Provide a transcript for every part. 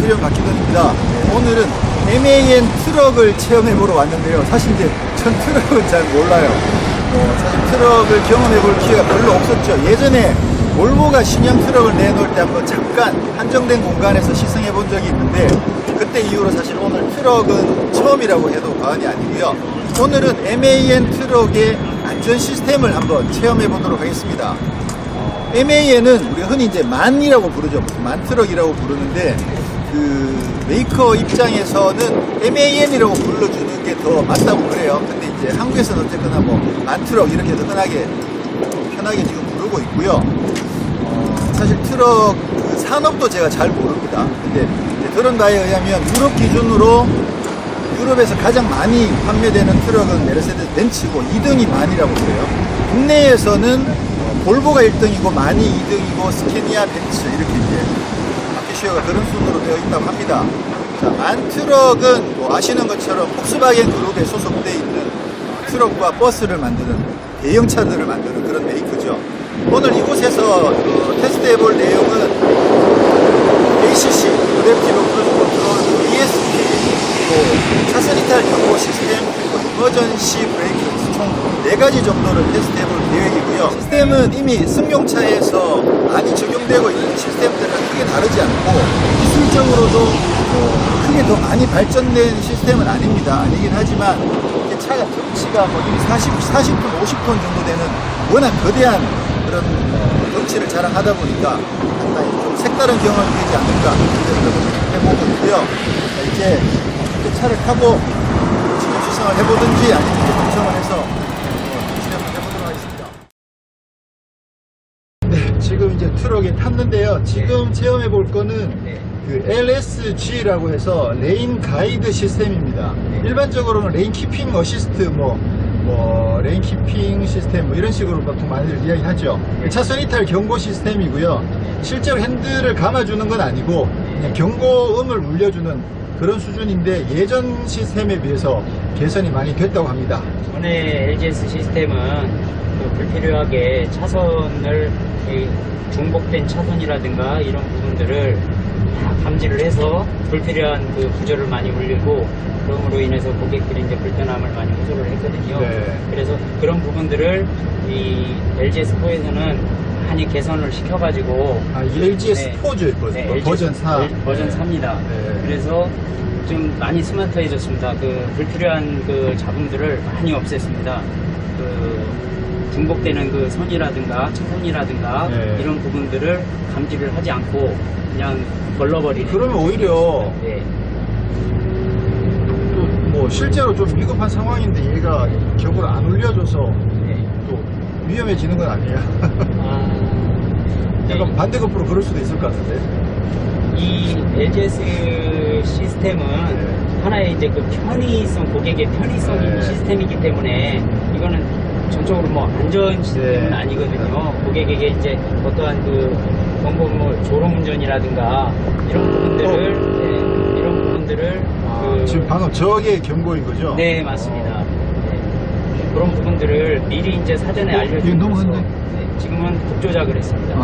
불필요한 박기돈입니다. 오늘은 MAN 트럭을 체험해보러 왔는데요. 사실 이제 전 트럭은 잘 몰라요. 사실 트럭을 경험해볼 기회가 별로 없었죠. 예전에 볼보가 신형 트럭을 내놓을 때 한번 잠깐 한정된 공간에서 시승해본 적이 있는데, 그때 이후로 사실 오늘 트럭은 처음이라고 해도 과언이 아니고요. 오늘은 MAN 트럭의 안전 시스템을 한번 체험해보도록 하겠습니다. MAN은 우리가 흔히 이제 만이라고 부르죠. 만트럭이라고 부르는데, 그 메이커 입장에서는 MAN이라고 불러주는 게 더 맞다고 그래요. 근데 이제 한국에서는 어쨌거나 뭐 만트럭 이렇게 더 편하게 지금 부르고 있고요. 사실 트럭 그 산업도 제가 잘 모릅니다. 근데 들은 바에 의하면 유럽 기준으로 유럽에서 가장 많이 판매되는 트럭은 메르세데스 벤츠고 2등이 만이라고 그래요. 국내에서는 볼보가 1등이고 만이 2등이고 스캐니아, 벤츠 이렇게 이제 마켓쉐어가 그런 순으로 되어 있다고 합니다. 자, 만 트럭은 뭐 아시는 것처럼 폭스바겐 그룹에 소속되어 있는 트럭과 버스를 만드는 대형차들을 만드는 그런 메이커죠. 오늘 이곳에서 테스트해볼 내용은 ACC, 어댑티브 크루즈 컨트롤, ESP, 또 차선 이탈 경고 시스템, 그리고 이머전시 브레이크 총 4가지 정도를 테스트해볼 계획이고요. 시스템은 이미 승용차에서 많이 적용되고 있는 시스템들은 크게 다르지 않고, 기술적으로도 크게 더 많이 발전된 시스템은 아니긴 하지만, 차가 덩치가 뭐 이미 40톤, 50톤 정도 되는 워낙 거대한 그런 덩치를 자랑하다 보니까 상당히 좀 색다른 경험이 되지 않을까 해보고 있고요. 이제 차를 타고 지금 시승을 해보든지 아니면 이제 동성을 해서 시승을 해보도록 하겠습니다. 네, 지금 이제 트럭에 탔는데요. 지금 체험해 볼 거는 그 LSG라고 해서 레인 가이드 시스템입니다. 일반적으로는 레인 키핑 어시스트 레인 키핑 시스템 이런 식으로 보통 많이들 이야기하죠. 차선 이탈 경고 시스템이고요. 실제로 핸들을 감아주는 건 아니고 그냥 경고음을 울려주는 그런 수준인데, 예전 시스템에 비해서 개선이 많이 됐다고 합니다. 전에 LGS 시스템은 불필요하게 차선을 중복된 차선이라든가 이런 부분들을 다 감지를 해서 불필요한 그 구조를 많이 울리고, 그럼으로 인해서 고객들이 이제 불편함을 많이 호소를 했거든요. 네. 그래서 그런 부분들을 이 LGS4에서는 많이 개선을 시켜가지고, 이 LGS4죠, 버전 4. 버전 4입니다. 네. 그래서 좀 많이 스마트해졌습니다. 그 불필요한 그 잡음들을 많이 없앴습니다. 그 중복되는 그 선이라든가 차선이라든가 이런 부분들을 감지를 하지 않고 그냥 걸러버리는. 그러면 오히려 뭐 실제로 좀 위급한 상황인데 얘가 경고를 안 울려줘서 또 위험해지는 건 아니에요? 약간 반대급부로 그럴 수도 있을 것 같은데. 이 LGS 시스템은 하나의 이제 그 편의성, 고객의 편의성 있는 시스템이기 때문에 이거는 전적으로 뭐 안전 시스템은 아니거든요. 고객에게 이제 어떠한 그 경고 졸음운전이라든가 이런 부분들을 지금 방금 저게 경고인 거죠? 네, 맞습니다. 그런 부분들을 미리 이제 사전에 알려주면서 지금은 급조작을 했습니다.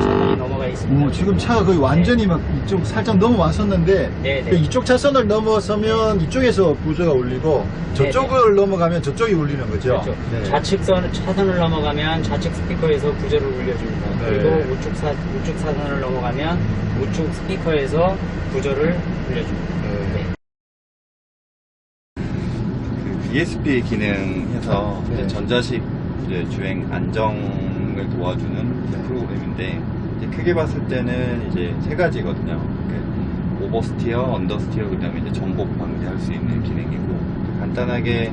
차선이 넘어가 있습니다. 지금 차가 거의 완전히 막 이쪽 살짝 넘어왔었는데, 이쪽 차선을 넘어서면 이쪽에서 부저가 울리고 저쪽을 넘어가면 저쪽이 울리는 거죠? 그렇죠. 좌측 차선을 넘어가면 좌측 스피커에서 부저를 울려줍니다. 그리고 우측 차선을 넘어가면 우측 스피커에서 부저를 울려줍니다. 그 ESP 기능해서 이제 전자식 이제 주행 안정을 도와주는 프로그램인데, 이제 크게 봤을 때는 이제 3가지거든요. 오버스티어, 언더스티어, 그 다음에 이제 전복 방지할 수 있는 기능이고, 간단하게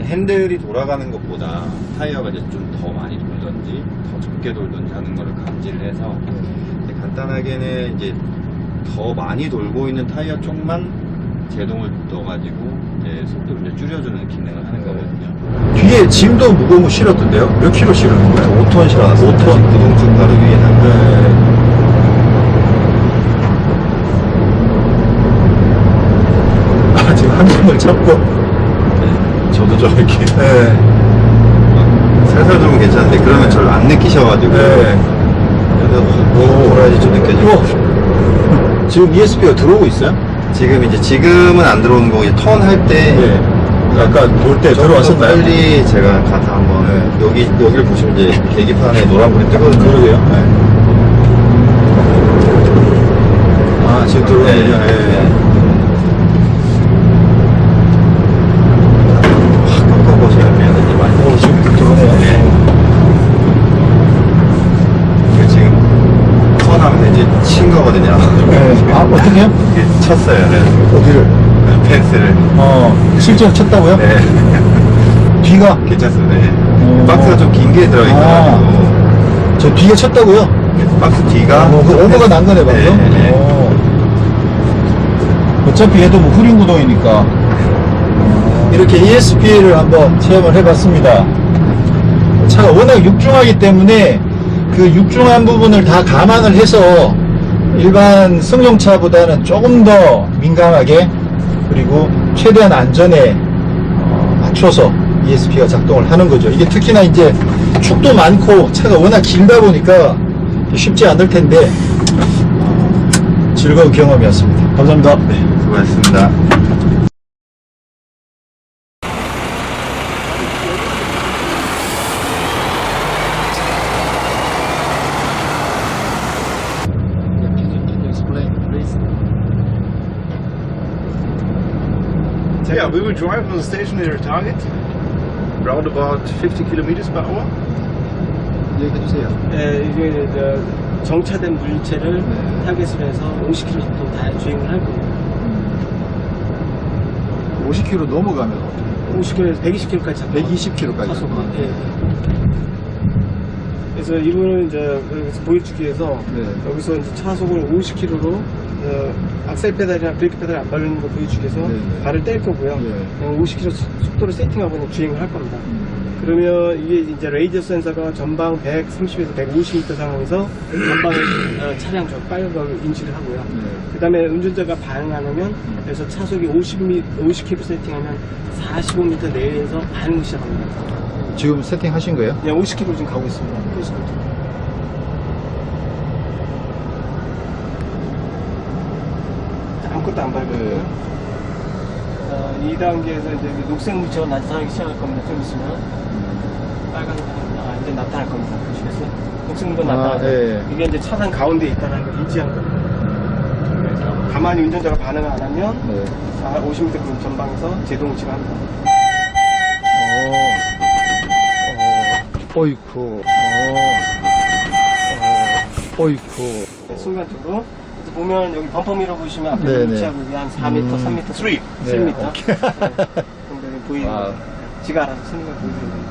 핸들이 돌아가는 것보다 타이어가 이제 좀 더 많이 돌던지 더 적게 돌던지 하는 거를 감지를 해서, 이제 간단하게는 이제 더 많이 돌고 있는 타이어 쪽만 제동을 넣어가지고 이제 속도를 이제 줄여주는 기능을 하는 거거든요. 뒤에 짐도 무거운 거 실었던데요? 몇 킬로 실었는 거예요? 5톤 실어놨어요. 5톤. 구동축 바로 위에 놨는데, 지금 한 점을 잡고 저도 저렇게 살살 돌면 괜찮은데 그러면 잘 안 느끼셔가지고 네. 그래서 오라지 좀 느껴지고. 지금 ESP가 들어오고 있어요? 지금은 안 들어오는 거고 이제 턴 할 때 아까 돌 때 들어왔었나요? 빨리 제가 가서 한번 네. 여기를 보시면 이제 계기판에 노란불이 뜨거든요. 그러게요. 네. 아, 지금 들어오네요. 네. 확 꺾어보시면 이제 많이. 지금 들어오네요. 이게 지금 턴하면서 이제 친 거거든요. 아, 어떻게요? 이게 쳤어요. 네. 어디를? 펜스를. 실제로 쳤다고요? 네. 뒤가? 괜찮습니다. 네. 박스가 좀 긴 게 들어있어가지고. 저 뒤에 쳤다고요? 박스 뒤가. 그 오버가 난 거네, 방금? 네. 어차피 얘도 뭐 후륜 구동이니까. 이렇게 ESP를 한번 체험을 해봤습니다. 차가 워낙 육중하기 때문에 그 육중한 부분을 다 감안을 해서 일반 승용차보다는 조금 더 민감하게 그리고 최대한 안전에 맞춰서 ESP가 작동을 하는 거죠. 이게 특히나 이제 축도 많고 차가 워낙 길다 보니까 쉽지 않을 텐데 즐거운 경험이었습니다. 감사합니다. 수고하셨습니다. Yeah, we will drive on the stationary target, around about 50 kilometers per hour. 얘기해주세요. 이게 정차된 물체를 타겟으로 해서 50km 정도 다 주행을 할 거예요. 50km 넘어가면 50km에서 120km까지 잡고 120km까지. 가속은. 그래서 이거는 이제 여기서 보여주기 위해서 여기서 이제 차속을 50km로 악셀 페달이나 브레이크 페달 안 밟는 거 보여주기 위해서 발을 뗄 거고요. 그냥 50km 속도를 세팅하고 그냥 주행을 할 겁니다. 그러면 이게 이제 레이디어스 센서가 전방 130에서 150m 상황에서 전방에 차량 저 빨간 걸 인식을 하고요. 그 다음에 운전자가 반응 안 하면 그래서 차속이 50km 세팅하면 45m 내에서 반응을 시작합니다. 지금 세팅하신 거예요? 그냥 50km 지금 가고 있습니다. 아무것도 안 밟고요. 2단계에서 이제 녹색 물체가 나타나기 시작할 겁니다. 좀 있으면 빨간 이제 나타날 겁니다. 보시겠어요? 녹색 물체가 나타나요. 이게 이제 차선 가운데에 있다는 걸 인지한 겁니다. 그래서 가만히 운전자가 반응을 안 하면 50m 전방에서 제동 우측을 합니다. 어이쿠. 어이쿠. 순간적으로 보면 여기 범퍼 미러 보시면 앞에 네네. 위치하고 한 4m, 3m, 3m 정도 보이는 거예요. 지가 알아서 쓰는 걸 보여주는 거예요.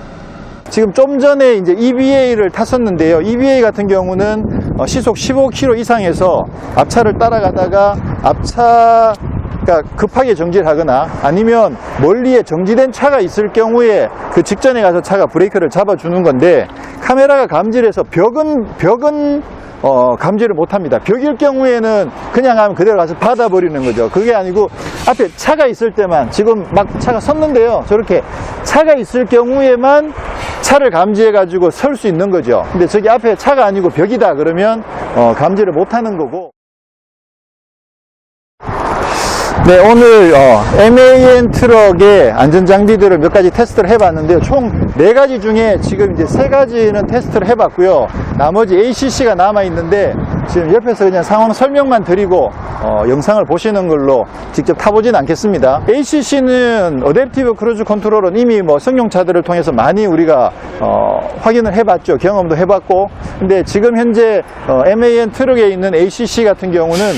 지금 좀 전에 이제 EBA를 탔었는데요. EBA 같은 경우는 시속 15km 이상에서 앞차를 따라가다가 앞차가 급하게 정지를 하거나 아니면 멀리에 정지된 차가 있을 경우에 그 직전에 가서 차가 브레이크를 잡아주는 건데 카메라가 감지해서 벽은 감지를 못합니다. 벽일 경우에는 그냥 하면 그대로 가서 받아버리는 거죠. 그게 아니고 앞에 차가 있을 때만 지금 막 차가 섰는데요. 저렇게 차가 있을 경우에만 차를 감지해 가지고 설 수 있는 거죠. 근데 저기 앞에 차가 아니고 벽이다 그러면 감지를 못하는 거고. 네, 오늘 MAN 트럭의 안전장비들을 몇 가지 테스트를 해봤는데요. 총 4가지 중에 지금 이제 3가지는 테스트를 해봤고요. 나머지 ACC가 남아있는데 지금 옆에서 그냥 상황 설명만 드리고 영상을 보시는 걸로 직접 타보진 않겠습니다. ACC는 어댑티브 크루즈 컨트롤은 이미 뭐 승용차들을 통해서 많이 우리가 확인을 해봤죠. 경험도 해봤고. 근데 지금 현재 MAN 트럭에 있는 ACC 같은 경우는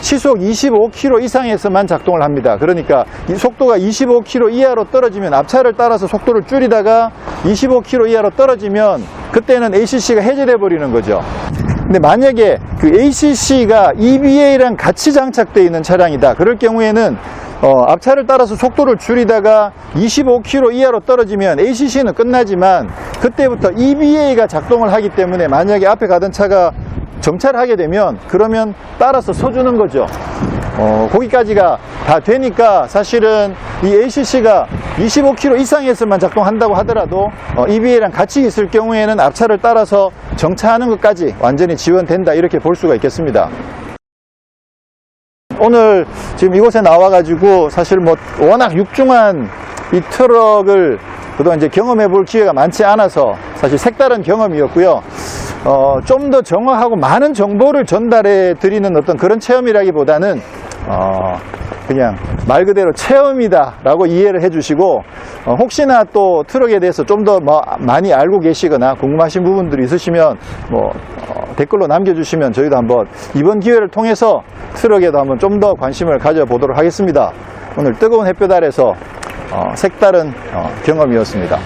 시속 25km 이상에서만 작동을 합니다. 그러니까 이 속도가 25km 이하로 떨어지면 앞차를 따라서 속도를 줄이다가 25km 이하로 떨어지면 그때는 ACC가 해제돼 버리는 거죠. 근데 만약에 그 ACC가 EBA랑 같이 장착되어 있는 차량이다. 그럴 경우에는 앞차를 따라서 속도를 줄이다가 25km 이하로 떨어지면 ACC는 끝나지만 그때부터 EBA가 작동을 하기 때문에 만약에 앞에 가던 차가 정차를 하게 되면 그러면 따라서 서주는 거죠. 거기까지가 다 되니까 사실은 이 ACC가 25km 이상에서만 작동한다고 하더라도 EBA랑 같이 있을 경우에는 앞차를 따라서 정차하는 것까지 완전히 지원된다, 이렇게 볼 수가 있겠습니다. 오늘 지금 이곳에 나와가지고 사실 뭐 워낙 육중한 이 트럭을 그동안 이제 경험해 볼 기회가 많지 않아서 사실 색다른 경험이었고요. 좀 더 정확하고 많은 정보를 전달해 드리는 어떤 그런 체험이라기보다는 그냥 말 그대로 체험이다 라고 이해를 해 주시고, 혹시나 또 트럭에 대해서 좀 더 많이 알고 계시거나 궁금하신 부분들이 있으시면 댓글로 남겨주시면 저희도 한번 이번 기회를 통해서 트럭에도 한번 좀 더 관심을 가져보도록 하겠습니다. 오늘 뜨거운 햇볕 아래서 색다른 경험이었습니다.